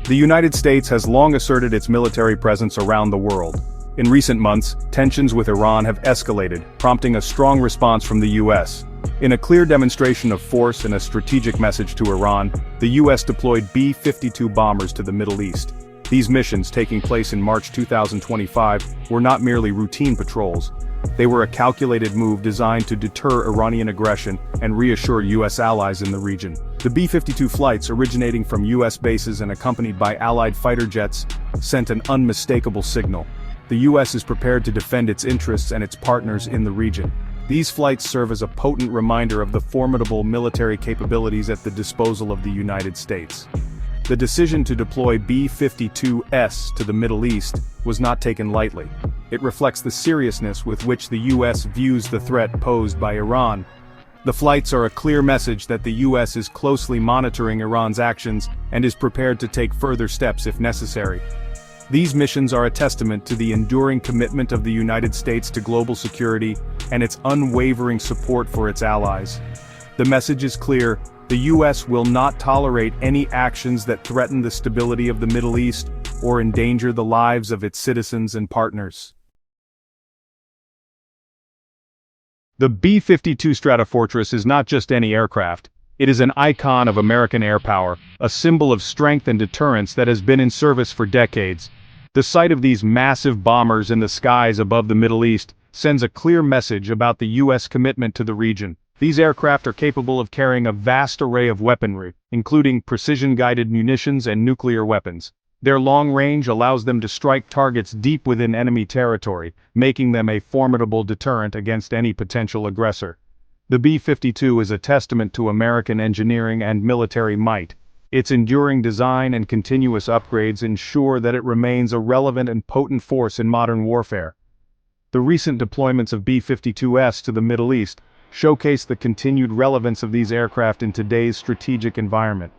The United States has long asserted its military presence around the world. In recent months, tensions with Iran have escalated, prompting a strong response from the US. In a clear demonstration of force and a strategic message to Iran, the US deployed B-52 bombers to the Middle East. These missions, taking place in March 2025, were not merely routine patrols. They were a calculated move designed to deter Iranian aggression and reassure US allies in the region. The B-52 flights, originating from US bases and accompanied by Allied fighter jets, sent an unmistakable signal. The US is prepared to defend its interests and its partners in the region. These flights serve as a potent reminder of the formidable military capabilities at the disposal of the United States. The decision to deploy B-52s to the Middle East was not taken lightly. It reflects the seriousness with which the US views the threat posed by Iran. The flights are a clear message that the US is closely monitoring Iran's actions and is prepared to take further steps if necessary. These missions are a testament to the enduring commitment of the United States to global security and its unwavering support for its allies. The message is clear: the US will not tolerate any actions that threaten the stability of the Middle East or endanger the lives of its citizens and partners. The B-52 Stratofortress is not just any aircraft. It is an icon of American air power, a symbol of strength and deterrence that has been in service for decades. The sight of these massive bombers in the skies above the Middle East sends a clear message about the US commitment to the region. These aircraft are capable of carrying a vast array of weaponry, including precision-guided munitions and nuclear weapons. Their long range allows them to strike targets deep within enemy territory, making them a formidable deterrent against any potential aggressor. The B-52 is a testament to American engineering and military might. Its enduring design and continuous upgrades ensure that it remains a relevant and potent force in modern warfare. The recent deployments of B-52s to the Middle East showcase the continued relevance of these aircraft in today's strategic environment.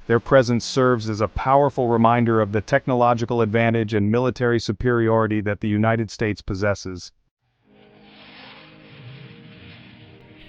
Their presence serves as a powerful reminder of the technological advantage and military superiority that the United States possesses.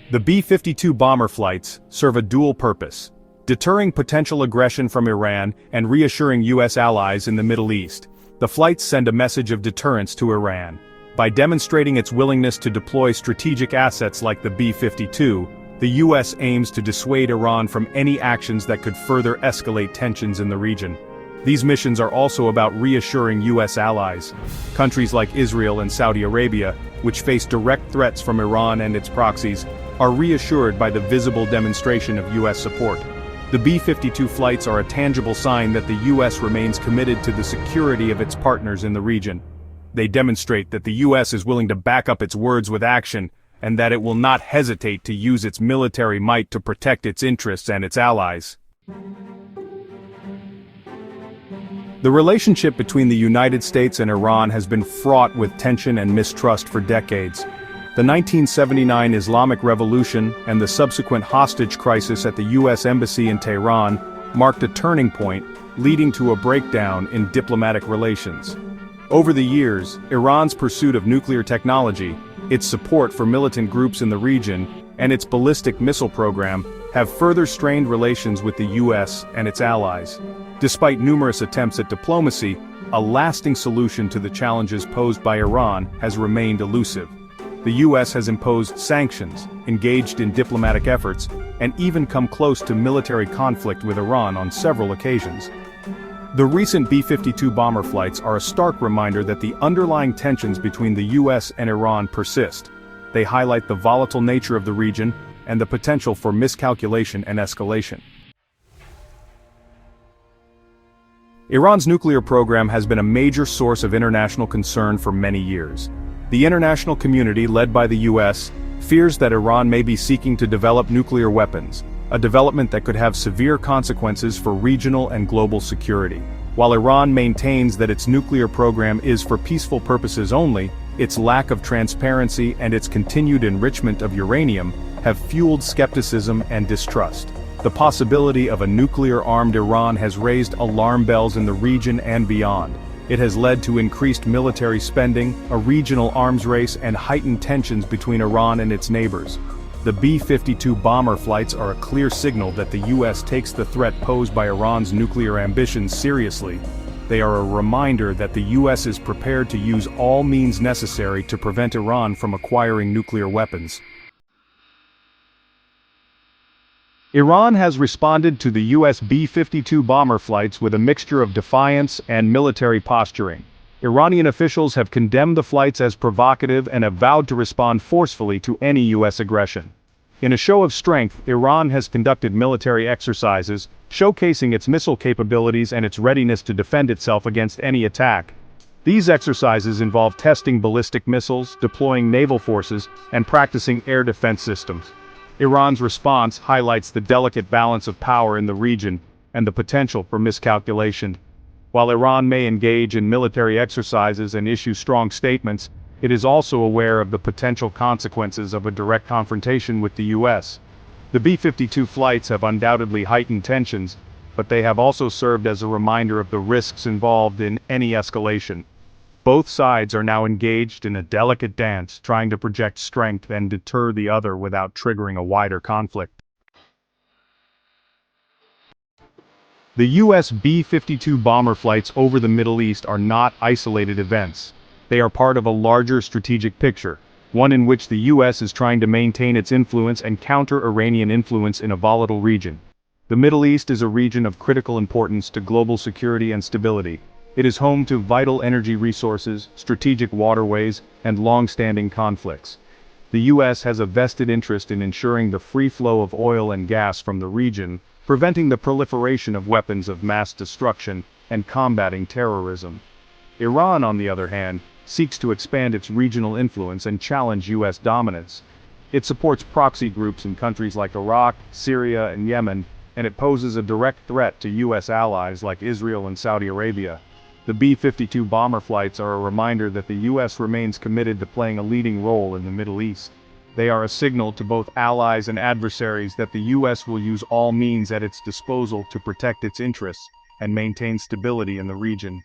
The B-52 bomber flights serve a dual purpose: deterring potential aggression from Iran and reassuring US allies in the Middle East. The flights send a message of deterrence to Iran. By demonstrating its willingness to deploy strategic assets like the B-52, the US aims to dissuade Iran from any actions that could further escalate tensions in the region. These missions are also about reassuring US allies. Countries like Israel and Saudi Arabia, which face direct threats from Iran and its proxies, are reassured by the visible demonstration of US support. The B-52 flights are a tangible sign that the US remains committed to the security of its partners in the region. They demonstrate that the US is willing to back up its words with action, and that it will not hesitate to use its military might to protect its interests and its allies. The relationship between the United States and Iran has been fraught with tension and mistrust for decades. The 1979 Islamic Revolution and the subsequent hostage crisis at the US Embassy in Tehran marked a turning point, leading to a breakdown in diplomatic relations. Over the years, Iran's pursuit of nuclear technology, its support for militant groups in the region, and its ballistic missile program have further strained relations with the US and its allies. Despite numerous attempts at diplomacy, a lasting solution to the challenges posed by Iran has remained elusive. The US has imposed sanctions, engaged in diplomatic efforts, and even come close to military conflict with Iran on several occasions. The recent B-52 bomber flights are a stark reminder that the underlying tensions between the US and Iran persist. They highlight the volatile nature of the region and the potential for miscalculation and escalation. Iran's nuclear program has been a major source of international concern for many years. The international community, led by the US, fears that Iran may be seeking to develop nuclear weapons, a development that could have severe consequences for regional and global security. While Iran maintains that its nuclear program is for peaceful purposes only, its lack of transparency and its continued enrichment of uranium have fueled skepticism and distrust. The possibility of a nuclear-armed Iran has raised alarm bells in the region and beyond. It has led to increased military spending, a regional arms race, and heightened tensions between Iran and its neighbors. The B-52 bomber flights are a clear signal that the US takes the threat posed by Iran's nuclear ambitions seriously. They are a reminder that the US is prepared to use all means necessary to prevent Iran from acquiring nuclear weapons. Iran has responded to the US B-52 bomber flights with a mixture of defiance and military posturing. Iranian officials have condemned the flights as provocative and have vowed to respond forcefully to any US aggression. In a show of strength, Iran has conducted military exercises, showcasing its missile capabilities and its readiness to defend itself against any attack. These exercises involve testing ballistic missiles, deploying naval forces, and practicing air defense systems. Iran's response highlights the delicate balance of power in the region and the potential for miscalculation. While Iran may engage in military exercises and issue strong statements, it is also aware of the potential consequences of a direct confrontation with the US. The B-52 flights have undoubtedly heightened tensions, but they have also served as a reminder of the risks involved in any escalation. Both sides are now engaged in a delicate dance, trying to project strength and deter the other without triggering a wider conflict. The US B-52 bomber flights over the Middle East are not isolated events. They are part of a larger strategic picture, one in which the US is trying to maintain its influence and counter Iranian influence in a volatile region. The Middle East is a region of critical importance to global security and stability. It is home to vital energy resources, strategic waterways, and long-standing conflicts. The US has a vested interest in ensuring the free flow of oil and gas from the region, preventing the proliferation of weapons of mass destruction, and combating terrorism. Iran, on the other hand, seeks to expand its regional influence and challenge US dominance. It supports proxy groups in countries like Iraq, Syria, and Yemen, and it poses a direct threat to US allies like Israel and Saudi Arabia. The B-52 bomber flights are a reminder that the US remains committed to playing a leading role in the Middle East. They are a signal to both allies and adversaries that the US will use all means at its disposal to protect its interests and maintain stability in the region.